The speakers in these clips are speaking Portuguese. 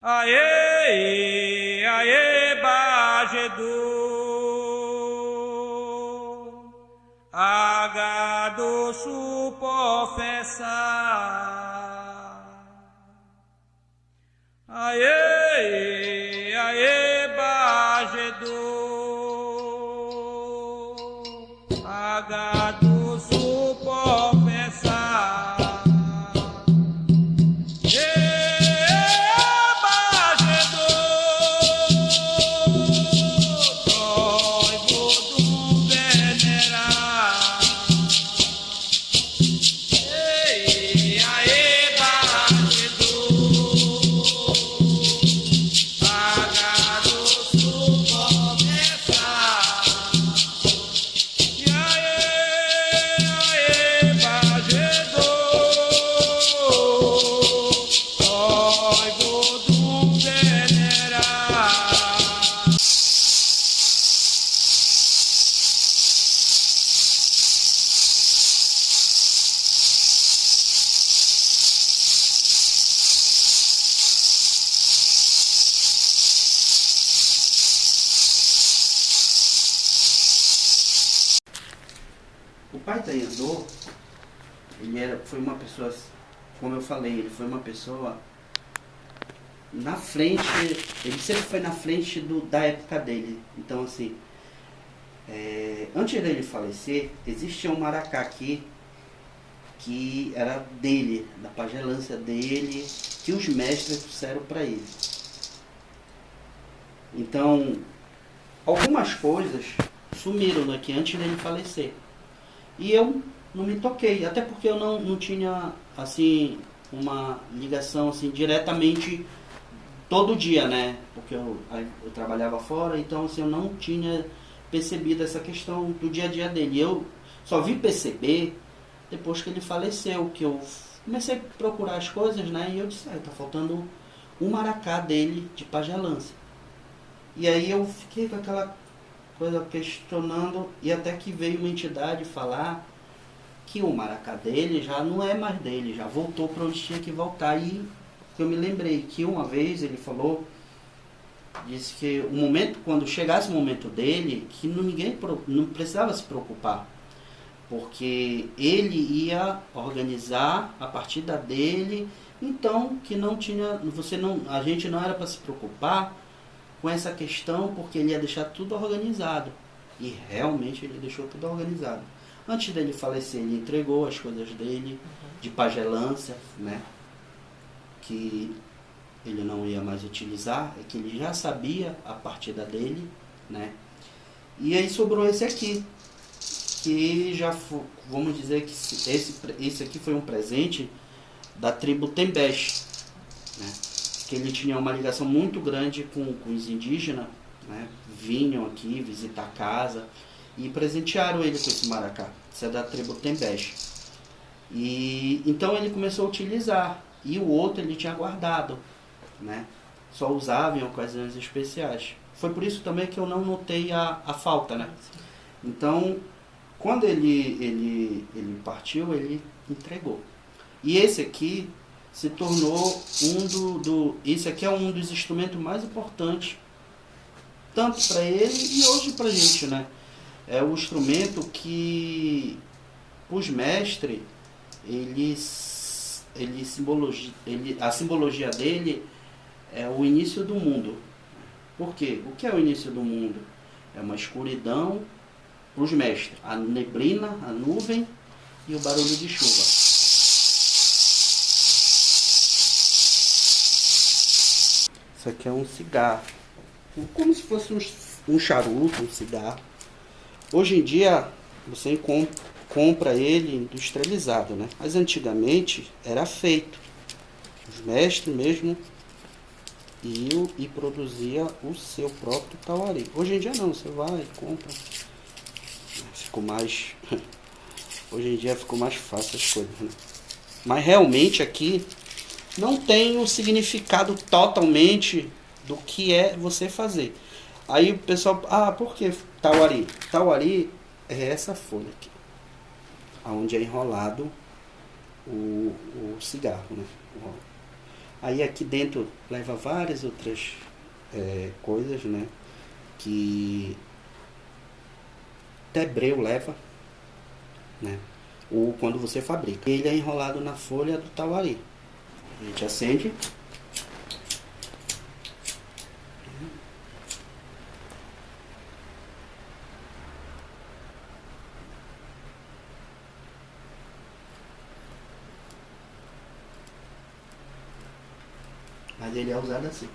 Aê, aê, Bajedu, agado supofessa. Aê, aê, Bajedu, agado supofessa. O pai da Yandô, foi uma pessoa, como eu falei, ele foi uma pessoa na frente, ele sempre foi na frente da época dele. Então, assim, antes dele falecer, existia um maracá aqui, que era dele, da pagelância dele, que os mestres trouxeram para ele. Então, algumas coisas sumiram daqui antes dele falecer. E eu não me toquei, até porque eu não tinha, assim, uma ligação, assim, diretamente todo dia, né? Porque eu trabalhava fora, então, assim, eu não tinha percebido essa questão do dia a dia dele. Eu só vim perceber depois que ele faleceu, que eu comecei a procurar as coisas, né? E eu disse, tá faltando um maracá dele de pagelância. E aí eu fiquei com aquela coisa questionando, e até que veio uma entidade falar que o maracá dele já não é mais dele, já voltou para onde tinha que voltar. E eu me lembrei que uma vez ele falou, disse que o momento, quando chegasse o momento dele, que ninguém não precisava se preocupar, porque ele ia organizar a partida dele, então que não tinha, a gente não era para se preocupar com essa questão, porque ele ia deixar tudo organizado. E realmente ele deixou tudo organizado. Antes dele falecer, ele entregou as coisas dele, de pagelância, né? Que ele não ia mais utilizar, é que ele já sabia a partida dele, né? E aí sobrou esse aqui, que já vamos dizer que esse aqui foi um presente da tribo Tembeche, né? Que ele tinha uma ligação muito grande com os indígenas, né? Vinham aqui visitar a casa e presentearam ele com esse maracá. Isso é da tribo Tembeche. E então ele começou a utilizar, e o outro ele tinha guardado, né? Só usava em ocasiões especiais. Foi por isso também que eu não notei a falta, né? Então, quando ele partiu, ele entregou. E esse aqui se tornou esse aqui é um dos instrumentos mais importantes, tanto para ele e hoje para a gente, né? É o instrumento que os mestres, a simbologia dele é o início do mundo. Por quê? O que é o início do mundo? É uma escuridão para os mestres, a neblina, a nuvem e o barulho de chuva. Isso aqui é um cigarro, como se fosse um charuto, um cigarro. Hoje em dia você compra ele industrializado, né? Mas antigamente era feito. Os mestres mesmo iam e produzia o seu próprio tauari. Hoje em dia não, você vai, compra. Ficou mais... Hoje em dia ficou mais fácil as coisas, né? Mas realmente aqui não tem o significado totalmente do que é você fazer. Aí o pessoal, por que tauari? Tauari é essa folha aqui, onde é enrolado o cigarro, né? Aí aqui dentro leva várias outras coisas, né? Que até breu leva, né? Ou quando você fabrica. Ele é enrolado na folha do tauari. A gente acende. Mas ele é usado assim.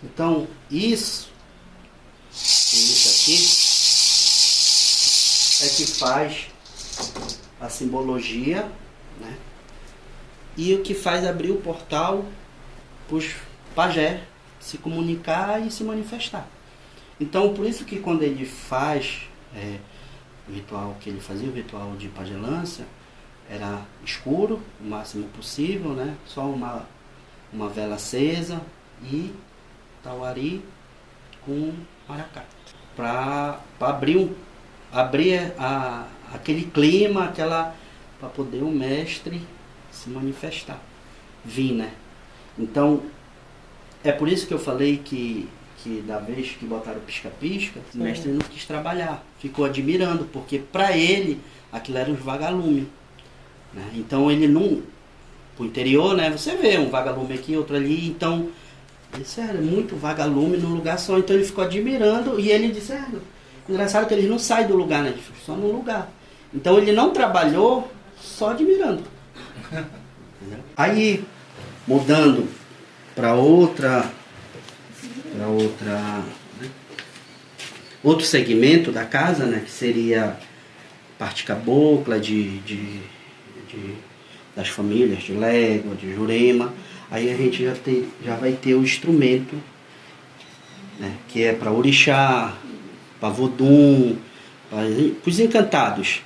Então, isso aqui é que faz a simbologia, né? E o que faz abrir o portal para os pajé se comunicar e se manifestar. Então, por isso que quando ele faz o ritual que ele fazia, o ritual de pagelância, era escuro, o máximo possível, né? Só uma vela acesa e tauari com maracá, para abrir aquele clima, para poder o mestre se manifestar, vir, né? Então, é por isso que eu falei que da vez que botaram o pisca-pisca, o mestre não quis trabalhar, ficou admirando, porque para ele aquilo era uns vagalume, né? Então ele não, pro interior, né? Você vê um vagalume aqui, outro ali, então isso era muito vagalume num lugar só, então ele ficou admirando e ele disse, engraçado que eles não saem do lugar, né? Eles ficam só no lugar. Então ele não trabalhou, só admirando. Aí, mudando para outro segmento da casa, né? Que seria parte cabocla das famílias de Légua, de Jurema. Aí a gente já vai ter o instrumento, né, que é para orixá, para vodum, para os encantados.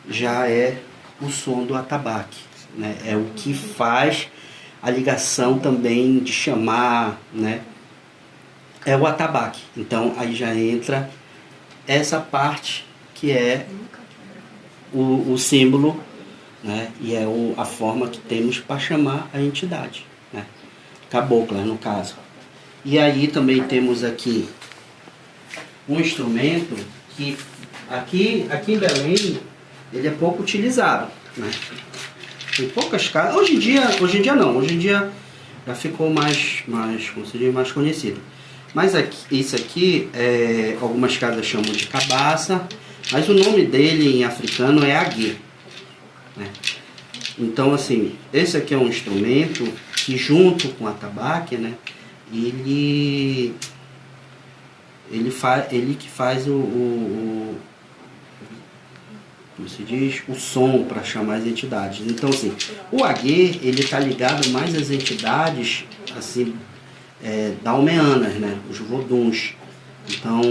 Já é o som do atabaque, né? É o que faz a ligação também de chamar, né? É o atabaque. Então aí já entra essa parte que é o símbolo, né? E é a forma que temos para chamar a entidade, né? Cabocla, no caso. E aí também temos aqui um instrumento que aqui em Belém ele é pouco utilizado, né? Tem poucas casas. Hoje em dia não. Hoje em dia já ficou mais conhecido. Mas isso aqui, algumas casas chamam de cabaça, mas o nome dele em africano é aguê, né? Então, assim, esse aqui é um instrumento que, junto com a atabaque, né, ele que faz como se diz, o som para chamar as entidades. Então, assim, o aguê, ele está ligado mais às entidades, assim, dalmeanas, né, os voduns. Então,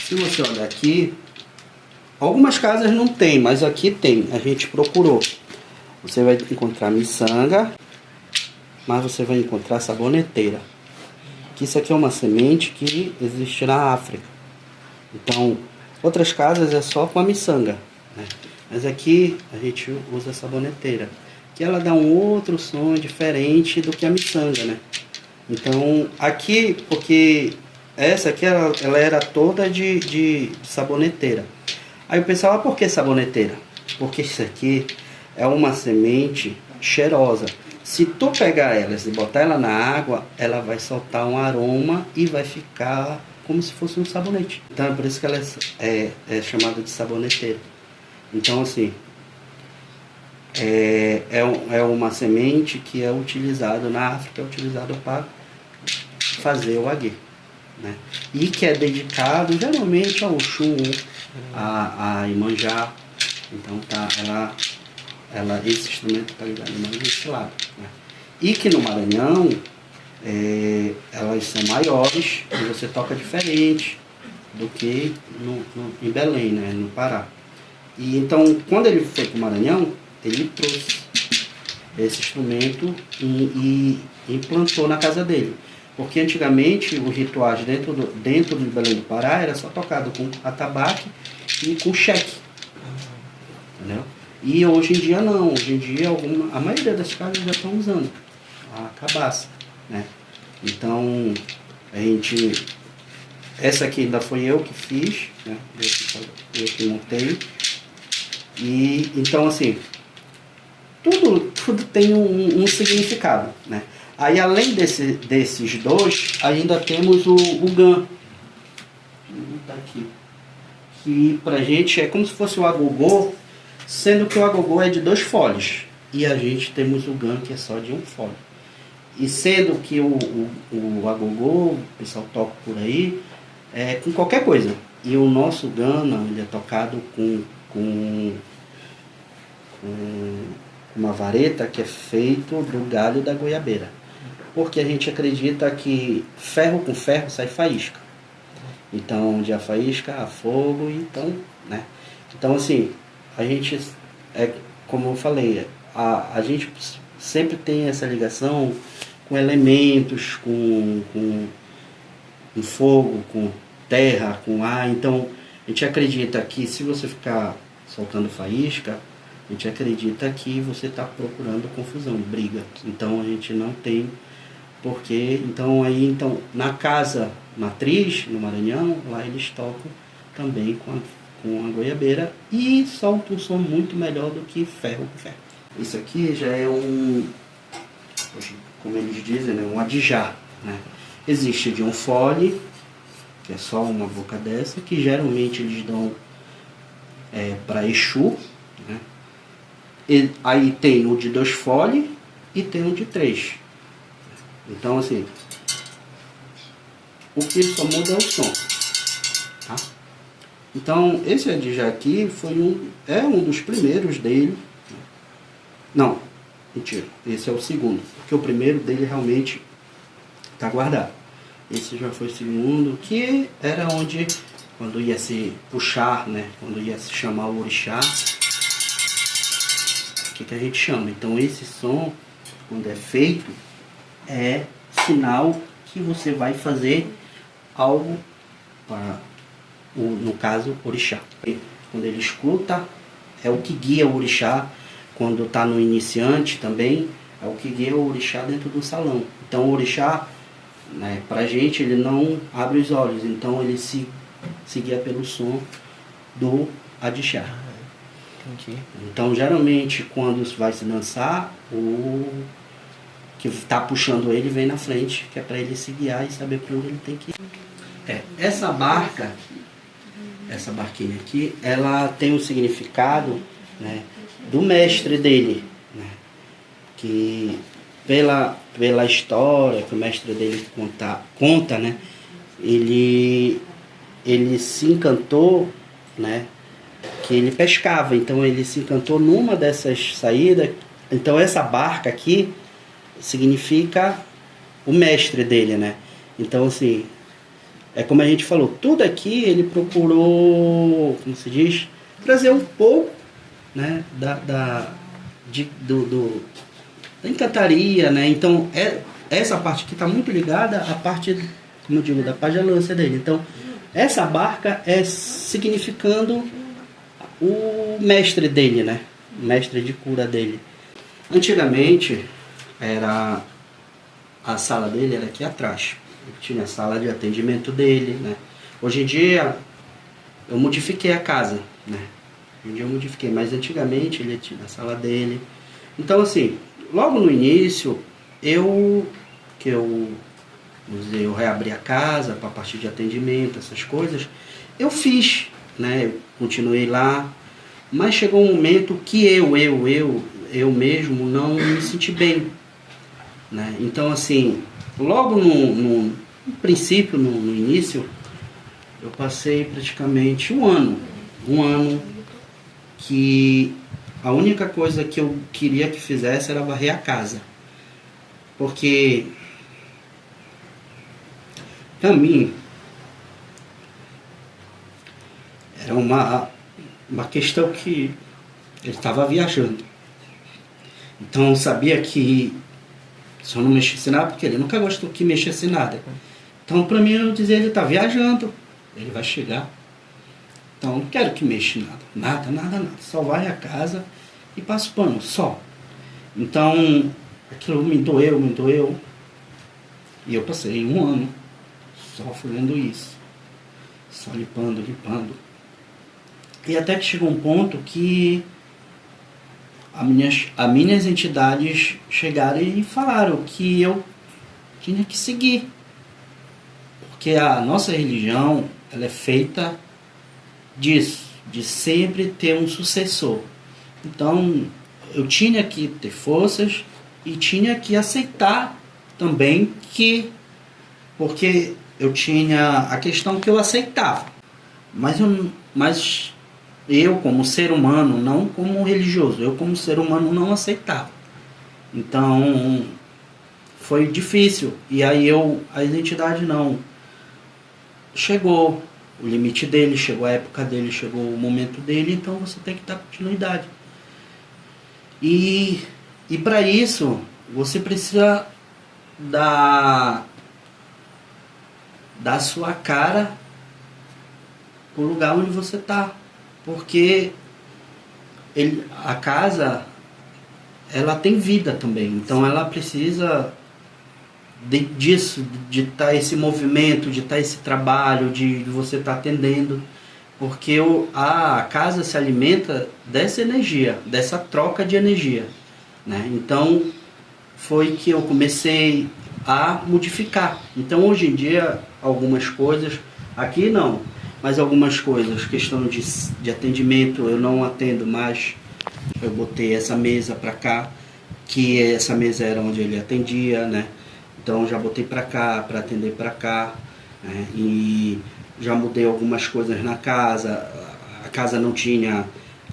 se você olhar aqui, algumas casas não tem, mas aqui tem, a gente procurou. Você vai encontrar miçanga, mas você vai encontrar saboneteira. Que isso aqui é uma semente que existe na África. Então, outras casas é só com a miçanga, né? Mas aqui a gente usa a saboneteira, que ela dá um outro som diferente do que a miçanga, né? Então, aqui, porque essa aqui ela era toda de saboneteira. Aí o pessoal, por que saboneteira? Porque isso aqui é uma semente cheirosa. Se tu pegar elas e botar ela na água, ela vai soltar um aroma e vai ficar como se fosse um sabonete. Então é por isso que ela é chamada de saboneteira. Então, assim, é uma semente que é utilizada na África, é utilizada para fazer o aguê, né? E que é dedicado geralmente ao Oxum, a Iemanjá. Então esse instrumento está ligado mais desse lado, né? E que no Maranhão elas são maiores e você toca diferente do que em Belém, né, no Pará. E então, quando ele foi para o Maranhão, ele trouxe esse instrumento e implantou na casa dele. Porque antigamente os rituais dentro de Belém do Pará era só tocado com atabaque e com cheque. Entendeu? E hoje em dia não, hoje em dia a maioria das casas já estão usando a cabaça, né? Então, essa aqui ainda foi eu que fiz, né? Eu que montei. E então assim, tudo tem um significado, né? Aí além desses dois, ainda temos o GAN. Tá aqui. Que pra gente é como se fosse o agogô, sendo que o agogô é de 2 folhos. E a gente temos o GAN que é só de 1 folho. E sendo que o agogô, o pessoal toca por aí, é com qualquer coisa. E o nosso GAN, não, ele é tocado com uma vareta que é feito do galho da goiabeira. Porque a gente acredita que ferro com ferro sai faísca. Então, onde há faísca, há fogo, então, né? Então, assim, a gente, como eu falei, a gente sempre tem essa ligação com elementos, com fogo, com terra, com ar. Então, a gente acredita que se você ficar soltando faísca, a gente acredita que você está procurando confusão, briga. Então, a gente não tem porquê. Então, na casa matriz, no Maranhão, lá eles tocam também com a goiabeira e soltam um som muito melhor do que ferro com ferro. Isso aqui já é como eles dizem, né, um adijá, né? Existe de 1 fole, que é só uma boca dessa, que geralmente eles dão para Exu, né? Aí tem o de 2 fole e tem o de 3. Então assim, o que só muda é o som, tá? Então esse adijá aqui é um dos primeiros dele. Não, mentira, esse é o segundo, porque o primeiro dele realmente está guardado. Esse já foi o segundo, que era onde, quando ia se puxar, né, quando ia se chamar o orixá, o que a gente chama? Então esse som, quando é feito, é sinal que você vai fazer algo para, no caso, orixá. Quando ele escuta, é o que guia o orixá. Quando está no iniciante também, é o que guia o orixá dentro do salão. Então o orixá, né, pra gente, ele não abre os olhos, então ele se guia pelo som do adixá. Entendi. Então geralmente quando vai se dançar, o que está puxando ele vem na frente, que é para ele se guiar e saber para onde ele tem que ir. Essa barca, essa barquinha aqui, ela tem um significado, né, do mestre dele, né, que pela história que o mestre dele conta, né, ele se encantou, né, que ele pescava, então ele se encantou numa dessas saídas. Então essa barca aqui significa o mestre dele, né? Então assim, é como a gente falou, tudo aqui ele procurou, como se diz, trazer um pouco, né, da encantaria, né? Então essa parte aqui está muito ligada à parte, como eu digo, da pagelância dele. Então essa barca é significando o mestre dele, né? O mestre de cura dele. Antigamente a sala dele era aqui atrás. Tinha a sala de atendimento dele, né? Hoje em dia eu modifiquei a casa, né? Hoje em dia eu modifiquei, mas antigamente ele tinha a sala dele. Então assim, logo no início eu reabri a casa para a parte de atendimento, essas coisas, eu fiz, né? Eu continuei lá, mas chegou um momento que eu mesmo não me senti bem, né? Então assim, logo no princípio, no início, eu passei praticamente um ano que a única coisa que eu queria que fizesse era varrer a casa, porque para mim era uma questão que ele estava viajando. Então eu sabia que se eu não mexesse nada, porque ele nunca gostou que mexesse nada. Então para mim eu dizia, ele está viajando, ele vai chegar. Então não quero que mexa em nada. Só vai a casa e passa o pano, só. Então aquilo me doeu. E eu passei 1 ano só fazendo isso. Só limpando. E até que chegou um ponto que as minhas entidades chegaram e falaram que eu tinha que seguir. Porque a nossa religião, ela é feita disso, de sempre ter um sucessor. Então, eu tinha que ter forças e tinha que aceitar também que... Porque eu tinha a questão que eu aceitava. Mas eu como ser humano, não como religioso, eu como ser humano não aceitava. Então, foi difícil. E aí a identidade não. Chegou o limite dele, chegou a época dele, chegou o momento dele, então você tem que dar continuidade. E para isso, você precisa dar sua cara pro lugar onde você está. Porque a casa, ela tem vida também. Então ela precisa disso, de estar esse movimento, de estar esse trabalho, de você estar atendendo. Porque a casa se alimenta dessa energia, dessa troca de energia, né? Então foi que eu comecei a modificar. Então hoje em dia algumas coisas, aqui não, mas algumas coisas, questão de atendimento, eu não atendo mais. Eu botei essa mesa para cá, que essa mesa era onde ele atendia, né? Então já botei para cá, para atender para cá, né? E já mudei algumas coisas na casa. A casa não tinha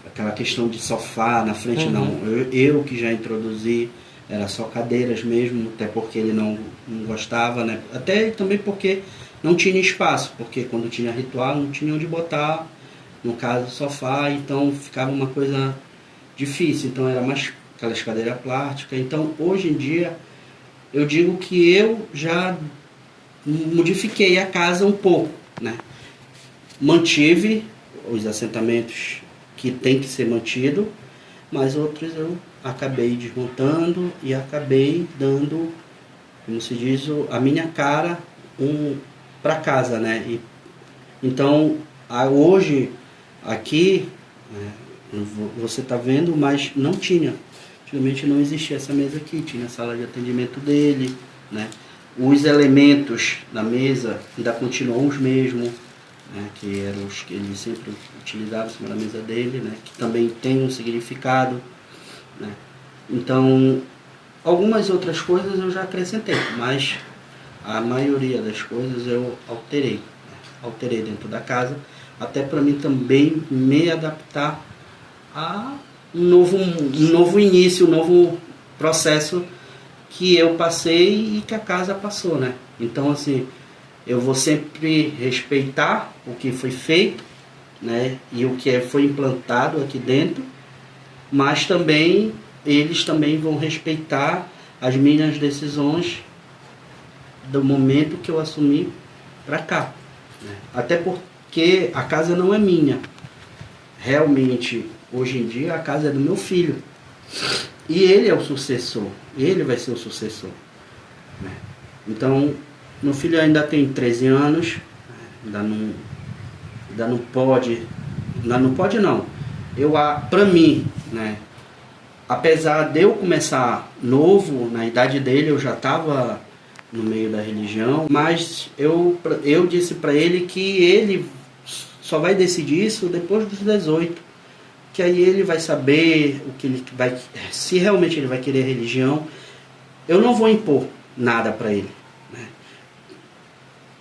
aquela questão de sofá na frente, não. Eu que já introduzi, era só cadeiras mesmo, até porque ele não gostava, né? Até também porque não tinha espaço, porque quando tinha ritual não tinha onde botar, no caso, sofá, então ficava uma coisa difícil. Então era mais aquelas cadeiras plásticas. Então hoje em dia eu digo que eu já modifiquei a casa um pouco, né? Mantive os assentamentos que tem que ser mantido, mas outros eu acabei desmontando e acabei dando, como se diz, a minha cara para casa, né? Então hoje aqui, né, você está vendo, mas não tinha. Antigamente não existia essa mesa aqui, tinha a sala de atendimento dele, né? Os elementos da mesa ainda continuam os mesmos, né? Que eram os que ele sempre utilizava em cima da mesa dele, né? Que também tem um significado, né? Então, algumas outras coisas eu já acrescentei, mas a maioria das coisas eu alterei, né? Alterei dentro da casa, até para mim também me adaptar a um novo início, um novo processo que eu passei e que a casa passou, né? Então, assim, eu vou sempre respeitar o que foi feito, né? E o que foi implantado aqui dentro, mas também eles também vão respeitar as minhas decisões do momento que eu assumi para cá, né? Até porque a casa não é minha. Realmente, hoje em dia, a casa é do meu filho. E ele é o sucessor. Ele vai ser o sucessor, né? Então, meu filho ainda tem 13 anos. Ainda não pode. Ainda não pode, não. Para mim, né? Apesar de eu começar novo, na idade dele, eu já estava no meio da religião. Mas eu disse para ele que ele só vai decidir isso depois dos 18. Que aí ele vai saber o que ele vai, se realmente ele vai querer religião. Eu não vou impor nada para ele, né?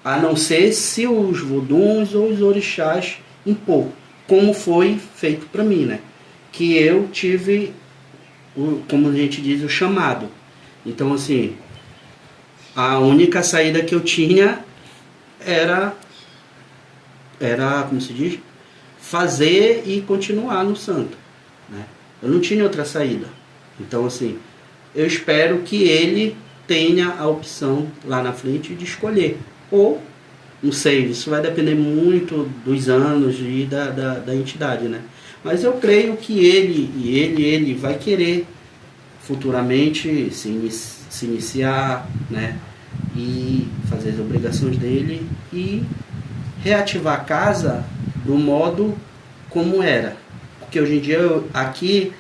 A não ser se os voduns ou os orixás impor, como foi feito para mim, né? Que eu tive, como a gente diz, o chamado. Então, assim, a única saída que eu tinha era como se diz, fazer e continuar no santo, né? Eu não tinha outra saída. Então, assim, eu espero que ele tenha a opção lá na frente de escolher ou Não sei, isso vai depender muito dos anos e da entidade, né? Mas eu creio que ele vai querer futuramente se iniciar, né? E fazer as obrigações dele e reativar a casa do modo como era. Porque hoje em dia aqui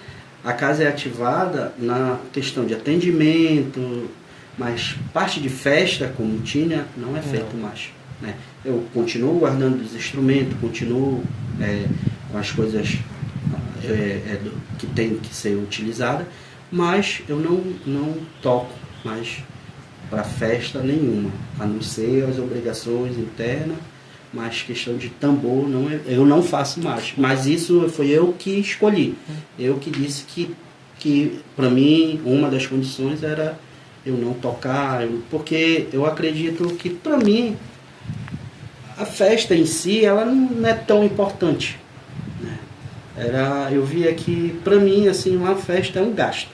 a casa é ativada na questão de atendimento, mas parte de festa, como tinha, não é feito mais. Né? Eu continuo guardando os instrumentos, continuo com as coisas que tem que ser utilizadas, mas eu não toco mais para festa nenhuma, a não ser as obrigações internas, mas questão de tambor eu não faço mais. Mas isso foi eu que escolhi. Eu que disse que para mim uma das condições era eu não tocar, porque eu acredito que para mim a festa em si ela não é tão importante. Né? Eu via que para mim assim uma festa é um gasto.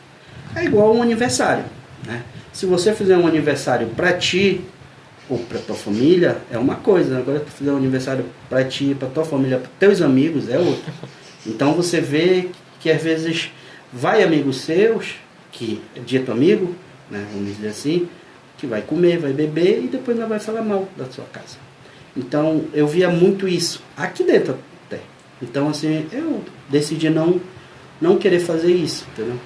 É igual um aniversário. Né? Se você fizer um aniversário para ti ou para tua família, é uma coisa. Agora, tu fizer um aniversário para ti, para tua família, para teus amigos, é outra. Então, você vê que às vezes vai amigos seus, que é dito amigo, né, vamos dizer assim, que vai comer, vai beber e depois não vai falar mal da sua casa. Então, eu via muito isso aqui dentro até. Então, assim, eu decidi não querer fazer isso, entendeu?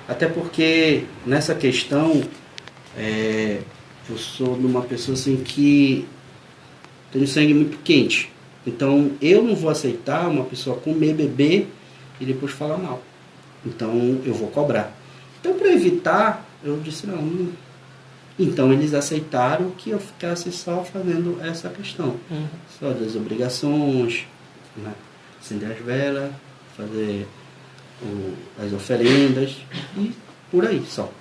Até porque nessa questão eu sou uma pessoa assim que tenho sangue muito quente. Então eu não vou aceitar uma pessoa comer, beber e depois falar mal. Então eu vou cobrar. Então para evitar, eu disse não. Então eles aceitaram que eu ficasse só fazendo essa questão. Só das obrigações, né? Acender as velas, fazer as oferendas e por aí só.